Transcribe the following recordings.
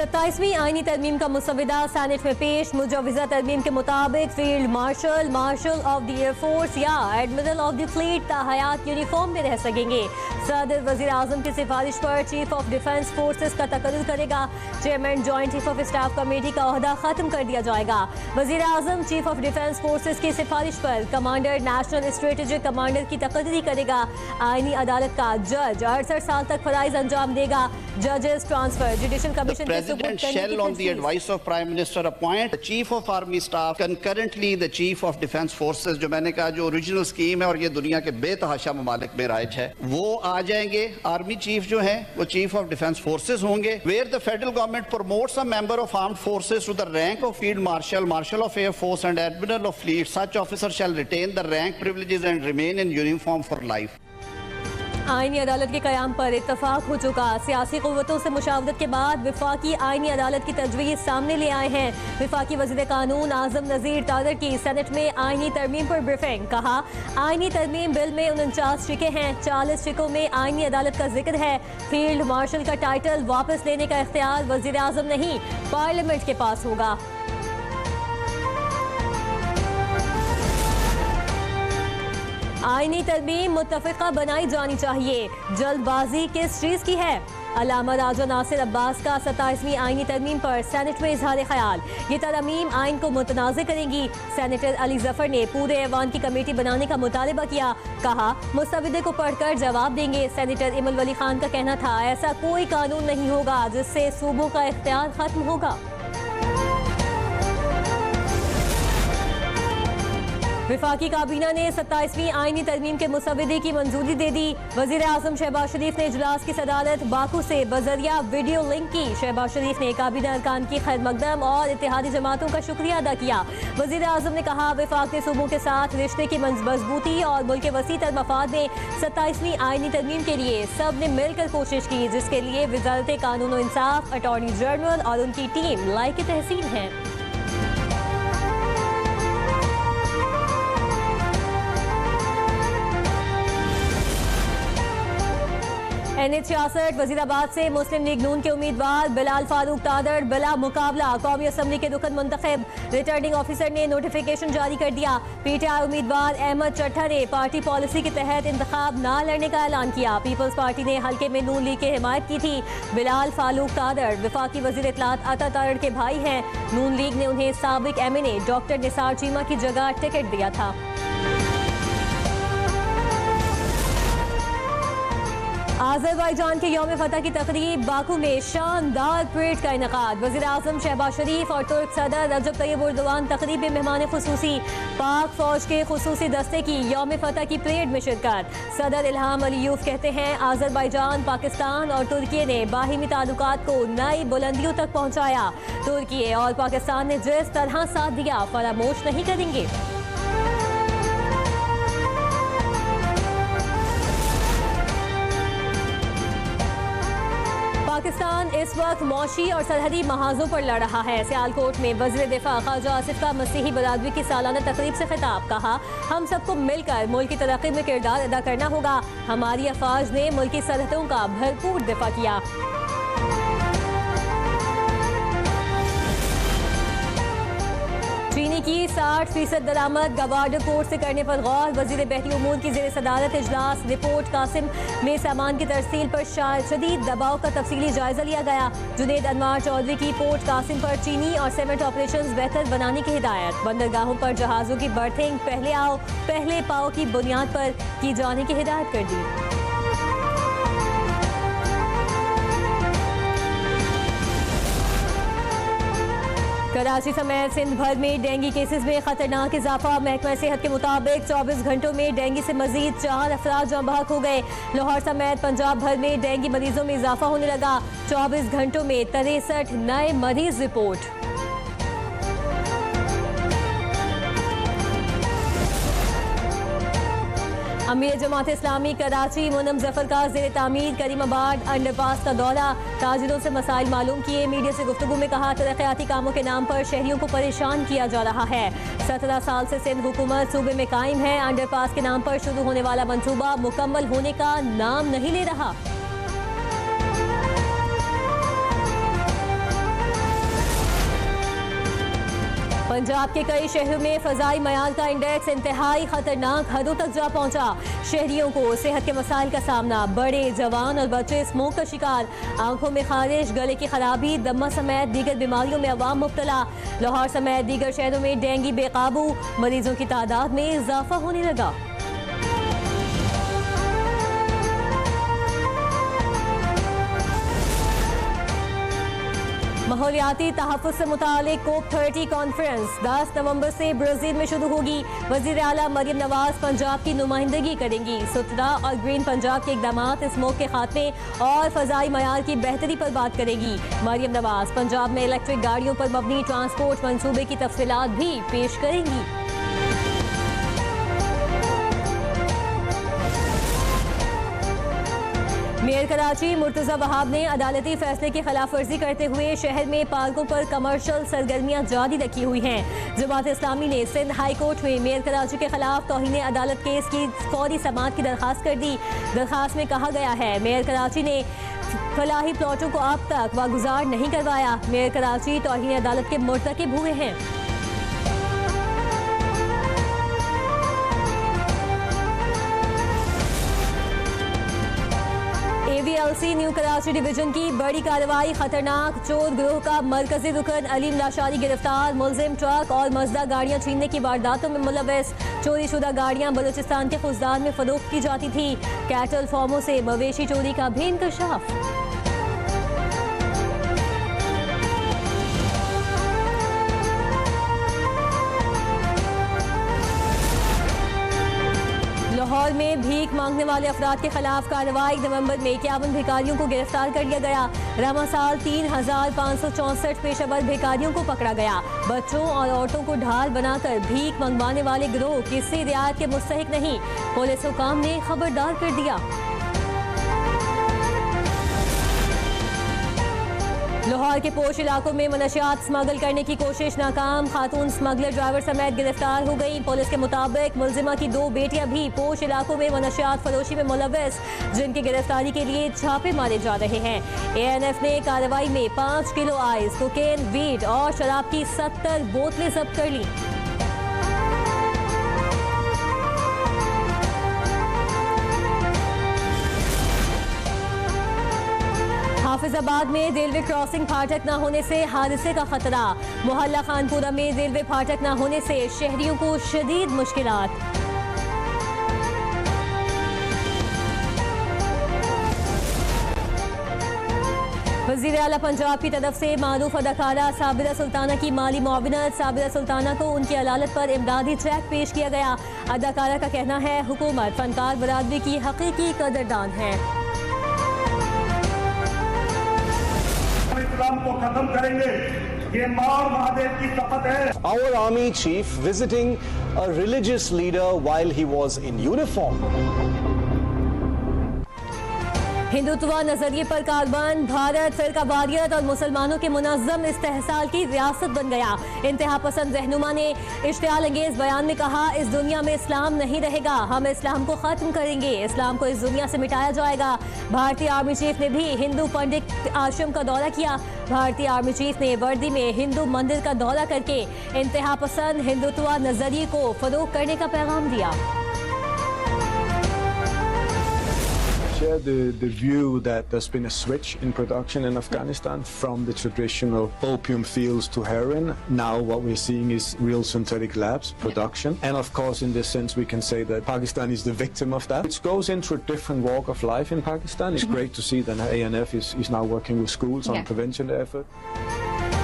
27वीं आईनी तरमीम का मुसविदा सेनेट में पेश। मुजवज़ा तरमीम के मुताबिक field marshal, marshal of the air force या एडमिरल ऑफ द फ्लीट ताहयात यूनिफॉर्म में रह सकेंगे। सदर वज़ीर आज़म की सिफारिश पर चीफ ऑफ डिफेंस फोर्सेस का तकर्रुर करेगा। Chairman joint chief of staff committee का ओहदा खत्म कर दिया जाएगा। वज़ीर आज़म चीफ ऑफ डिफेंस फोर्सेस की सिफारिश पर कमांडर नेशनल स्ट्रेटेजिक कमांडर की तकर्री करेगा। आईनी अदालत का जज 68 साल तक फराइज अंजाम देगा। जजेस transfer judicial commission President shall, on the advice of Prime Minister, appoint the Chief of Army Staff concurrently the Chief of Defence Forces। जो मैंने कहा जो ओरिजिनल स्कीम है और ये दुनिया के बेतहाशा ममालिक में राइज है, वो आ जाएंगे। आर्मी चीफ जो है वो चीफ ऑफ डिफेंस फोर्सेज होंगे। Where the federal government promotes a member of armed forces to the rank of field marshal, marshal of air force and admiral of fleet, such officer shall retain the rank privileges and remain in uniform for life. आईनी अदालत के कयाम पर इत्तफाक हो चुका। सियासी क़ुव्वतों से मुशावरत के बाद विफाकी आईनी अदालत की तजवीज़ सामने ले आए हैं। विफाकी वज़ीर कानून आज़म नज़ीर तादर की सेनेट में आईनी तरमीम पर ब्रीफिंग। कहा, आईनी तरमीम बिल में 49 शिके हैं, 40 शिकों में आईनी अदालत का जिक्र है। फील्ड मार्शल का टाइटल वापस लेने का इख्तियार वज़ीर आज़म नहीं, पार्लियामेंट के पास होगा। आईनी तरमीम मुत्तफ़िक़ा बनाई जानी चाहिए। जल्दबाजी किस चीज़ की है? अल्लामा राजा नासिर अब्बास का 27वीं आईनी तरमीम पर सेनेट में इजहार ख्याल। ये तरमीम आइन को मुतनाज़ करेंगी। सेनेटर अली जफर ने पूरे ऐवान की कमेटी बनाने का मुतालबा किया। कहा, मुस्तविदे को पढ़कर जवाब देंगे। सेनेटर इमल वली खान का कहना था, ऐसा कोई कानून नहीं होगा जिससे सूबों का इख्तियार खत्म होगा। विफाकी काबीना ने 27वीं आईनी तरमीम के मुसविदे की मंजूरी दे दी। वज़ीर आज़म शहबाज शरीफ ने इजलास की सदारत बाकू से बजरिया वीडियो लिंक की। शहबाज शरीफ ने काबीना अरकान की खैर मकदम और इत्तेहादी जमातों का शुक्रिया अदा किया। वज़ीर आज़म ने कहा, विफाक ने सूबों के साथ रिश्ते की मजबूती और मुल्क के वसी तर मफाद में 27वीं आईनी तरमीम के लिए सब ने मिलकर कोशिश की, जिसके लिए वज़ारत कानून और इंसाफ, अटॉर्नी जनरल और उनकी टीम लायक तहसीन है। NH-66 वजीराबाद से मुस्लिम लीग नून के उम्मीदवार बिलाल फारूक तादर बिला मुकाबला कौमी असम्बली के रुकन मुंतखब। रिटर्निंग ऑफिसर ने नोटिफिकेशन जारी कर दिया। PTI उम्मीदवार अहमद चट्ठा ने पार्टी पॉलिसी के तहत इंतखाब न लड़ने का ऐलान किया। पीपल्स पार्टी ने हल्के में नून लीग की हिमायत की थी। बिलाल फारूक तादर वफाकी वजीर इत्तलात अता तादर के भाई हैं। नून लीग ने उन्हें साबिक MNA डॉक्टर निसार चीमा की जगह टिकट दिया था। आज़रबाईजान के यौम फतह की तकरीब बाकू में शानदार परेड का इनेकाद। वज़ीर आज़म शहबाज शरीफ और तुर्क सदर रजब तैयब एर्दोगान तकरीब में मेहमान खुसूसी। पाक फौज के खुसूसी दस्ते की यौम फतह की परेड में शिरकत। सदर इल्हाम अलीयूफ कहते हैं, आज़रबाईजान, पाकिस्तान और तुर्की ने बाहिमी ताल्लुकात को नई बुलंदियों तक पहुँचाया। तुर्की और पाकिस्तान ने जिस तरह साथ दिया फरामोश नहीं करेंगे। पाकिस्तान इस वक्त मौशी और सरहदी महाजों पर लड़ रहा है। सियालकोट में वज़ीर दिफा ख्वाजा आसिफ का मसीही बरादरी की सालाना तकरीब से खिताब। कहा, हम सबको मिलकर मुल्क की तरक्की में किरदार अदा करना होगा। हमारी अफवाज ने मुल्क की सरहदों का भरपूर दिफा किया। चीनी की 60% दरामद गवाडर पोर्ट से करने पर गौर। वजीर बहरी उमूर की जेर सदारत इजलास। रिपोर्ट कासिम में सामान की तरसील पर शदीद दबाव का तफसीली जायजा लिया गया। जुनेद अनवार चौधरी की पोर्ट कासिम पर चीनी और सीमेंट ऑपरेशंस बेहतर बनाने की हिदायत। बंदरगाहों पर जहाज़ों की बर्थिंग पहले आओ पहले पाओ की बुनियाद पर की जाने की हिदायत कर दी। कराची समेत सिंध भर में डेंगू केसेस में खतरनाक इजाफा। महकमा सेहत के मुताबिक 24 घंटों में डेंगू से मजीद 4 अफराद जाँ बहक हो गए। लाहौर समेत पंजाब भर में डेंगू मरीजों में इजाफा होने लगा। 24 घंटों में 63 नए मरीज रिपोर्ट। अमीर जमात इस्लामी कराची मुनम जफर का ज़ेर तामीर करीमाबाद अंडरपास का दौरा। ताजिरों से मसाइल मालूम किए। मीडिया से गुफ्तगू में कहा, तरक्याती कामों के नाम पर शहरियों को परेशान किया जा रहा है। 17 साल से सिंध हुकूमत सूबे में कायम है। अंडरपास के नाम पर शुरू होने वाला मंसूबा मुकम्मल होने का नाम नहीं ले रहा। पंजाब के कई शहरों में फजाई मयार का इंडेक्स इंतहाई खतरनाक हदों तक जा पहुंचा। शहरियों को सेहत के मसाइल का सामना, बड़े जवान और बच्चे स्मोक का शिकार। आंखों में खारिश, गले की खराबी, दमा समेत दीगर बीमारियों में अवाम मुब्तला। लाहौर समेत दीगर शहरों में डेंगू बेकाबू, मरीजों की तादाद में इजाफा होने लगा। माहौलियाती तहफ़्फ़ुज़ से मुतालिक COP30 कॉन्फ्रेंस 10 नवंबर से ब्राज़ील में शुरू होगी। वज़ीर आला मरियम नवाज पंजाब की नुमाइंदगी करेंगी। सुथरा और ग्रीन पंजाब के इक़दामात, स्मोक के खात्मे और फ़ज़ाई मयार की बेहतरी पर बात करेगी। मरियम नवाज पंजाब में इलेक्ट्रिक गाड़ियों पर मबनी ट्रांसपोर्ट मनसूबे की तफसीलात भी पेश करेंगी। मेयर कराची मुर्तज़ा वहाब ने अदालती फैसले की खिलाफ वर्जी करते हुए शहर में पार्कों पर कमर्शियल सरगर्मियां जारी रखी हुई हैं। जमात इस्लामी ने सिंध हाई कोर्ट में मेयर कराची के खिलाफ तौहीन अदालत केस की फौरी समाअत की दरखास्त कर दी। दरखास्त में कहा गया है मेयर कराची ने फलाही प्लॉटों को अब तक वागुजार नहीं करवाया। मेयर कराची तौहीन अदालत के मुर्तकिब हुए हैं। AVLC न्यू कराची डिवीजन की बड़ी कार्रवाई, खतरनाक चोर गिरोह का मरकजी रुकन अलीम लाशारी गिरफ्तार। मुलजिम ट्रक और मजदा गाड़ियां छीनने की वारदातों में मुलव्वस। चोरी शुदा गाड़ियां बलूचिस्तान के खुजदान में फरोख्त की जाती थी। कैटल फार्मों से मवेशी चोरी का भी इंकशाफ। लाहौर में भीख मांगने वाले अफराद के खिलाफ कार्रवाई। नवंबर में 51 भिखारियों को गिरफ्तार कर लिया गया। रमा साल 3564 पेशेवर भिखारियों को पकड़ा गया। बच्चों और औरतों को ढाल बनाकर भीख मंगवाने वाले गिरोह किसी रियायत के मुस्तहिक नहीं, पुलिस हुकाम ने खबरदार कर दिया। लाहौर के पोश इलाकों में मनशियात स्मगल करने की कोशिश नाकाम। खातून स्मगलर ड्राइवर समेत गिरफ्तार हो गई। पुलिस के मुताबिक मुलजिमा की 2 बेटियां भी पोश इलाकों में मनशियात फरोशी में मुलव्वस, जिनकी गिरफ्तारी के लिए छापे मारे जा रहे हैं। ANF ने कार्रवाई में 5 किलो आइस, कोकेन, वीड और शराब की 70 बोतलें जब्त कर ली। हाफिजाबाद में रेलवे क्रॉसिंग फाटक न होने से हादसे का खतरा। मोहल्ला खानपुरा में रेलवे फाटक न होने से शहरियों को शदीद मुश्किलात। वज़ीर आला पंजाब की तरफ से मारूफ अदाकारा साबिरा सुल्ताना की माली मुआविनत। साबिरा सुल्ताना को उनकी अदालत पर इमदादी चेक पेश किया गया। अदाकारा का कहना है हुकूमत फनकार बरादरी की हकीकी कदरदान है। को खत्म करेंगे, ये मां महादेव की शपथ है। Our army chief visiting a religious leader while he was in uniform. Hindutva नजरिए पर कारबंद। भारत फिरकावारियत और मुसलमानों के मुनज़्ज़म इस्तेहसाल की रियासत बन गया। इंतहा पसंद रहनुमा ने इश्तियाल अंगेज बयान में कहा, इस दुनिया में इस्लाम नहीं रहेगा, हम इस्लाम को खत्म करेंगे, इस्लाम को इस दुनिया से मिटाया जाएगा। भारतीय आर्मी चीफ ने भी हिंदू पंडित आश्रम का दौरा किया। भारतीय आर्मी चीफ ने वर्दी में हिंदू मंदिर का दौरा करके इंतहा पसंद हिंदुत्व नजरिए को फरोग करने का पैगाम दिया। Share the view that there's been a switch in production in Afghanistan from the traditional opium fields to heroin. Now what we're seeing is real synthetic labs production, and of course in this sense we can say that Pakistan is the victim of that. It goes into a different walk of life in Pakistan. It's great to see that ANF is now working with schools on prevention effort.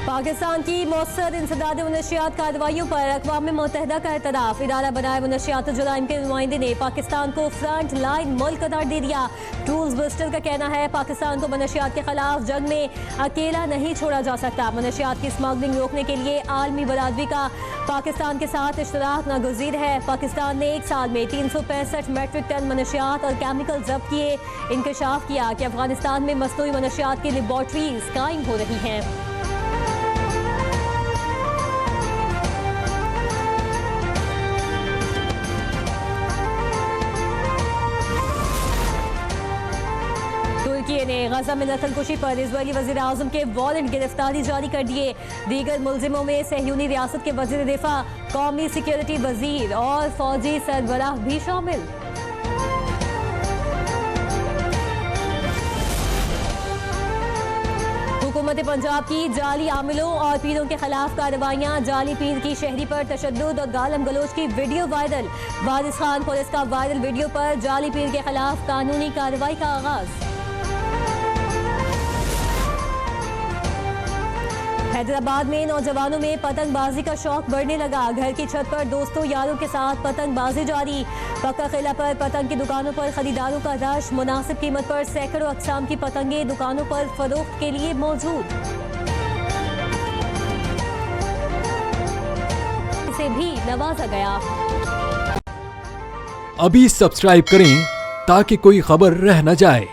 Pakistan की मौसर इंसदाद मुनशियात कार्रवाइयों पर अक़वाम मुत्तहिदा का एतराफ़। इदारा बनाए मुनशियात जुराइम के नुमाइंदे ने पाकिस्तान को front line मुल्क करार दे दिया। टूल्स बस्टर का कहना है पाकिस्तान को मनशियात के खिलाफ जंग में अकेला नहीं छोड़ा जा सकता। मनशियात की स्मगलिंग रोकने के लिए आलमी बरादरी का पाकिस्तान के साथ इश्तराक नागुज़ीर है। पाकिस्तान ने 1 साल में 365 मेट्रिक टन मनशियात और केमिकल जब्त किए। इंकशाफ किया कि अफगानिस्तान में मसनूई मनशियात की लेबॉर्ट्रीज कायम हो रही हैं। ने गजा में नस्लकुशी पर इजरायली वजीर आजम के वारंट गिरफ्तारी जारी कर दिए। दीगर मुलजिमों में सहयूनी रियासत के वजीर दिफा, कौमी सिक्योरिटी वजीर और फौजी सरबराह भी शामिल। हुकूमत पंजाब की जाली आमिलों और पीरों के खिलाफ कार्रवाइयां। जाली पीर की शहरी पर तशद्दुद और गालम गलोच की वीडियो वायरल। वारिस खान पुलिस का वायरल वीडियो पर जाली पीर के खिलाफ कानूनी कार्रवाई का आगाज। हैदराबाद में नौजवानों में पतंगबाजी का शौक बढ़ने लगा। घर की छत पर दोस्तों यारों के साथ पतंगबाजी जारी। पक्का किला पर पतंग की दुकानों पर खरीदारों का रश। मुनासिब कीमत पर सैकड़ों अक़साम की पतंगें दुकानों पर फरोख्त के लिए मौजूद। इसे भी नवाजा गया। अभी सब्सक्राइब करें ताकि कोई खबर रह न जाए।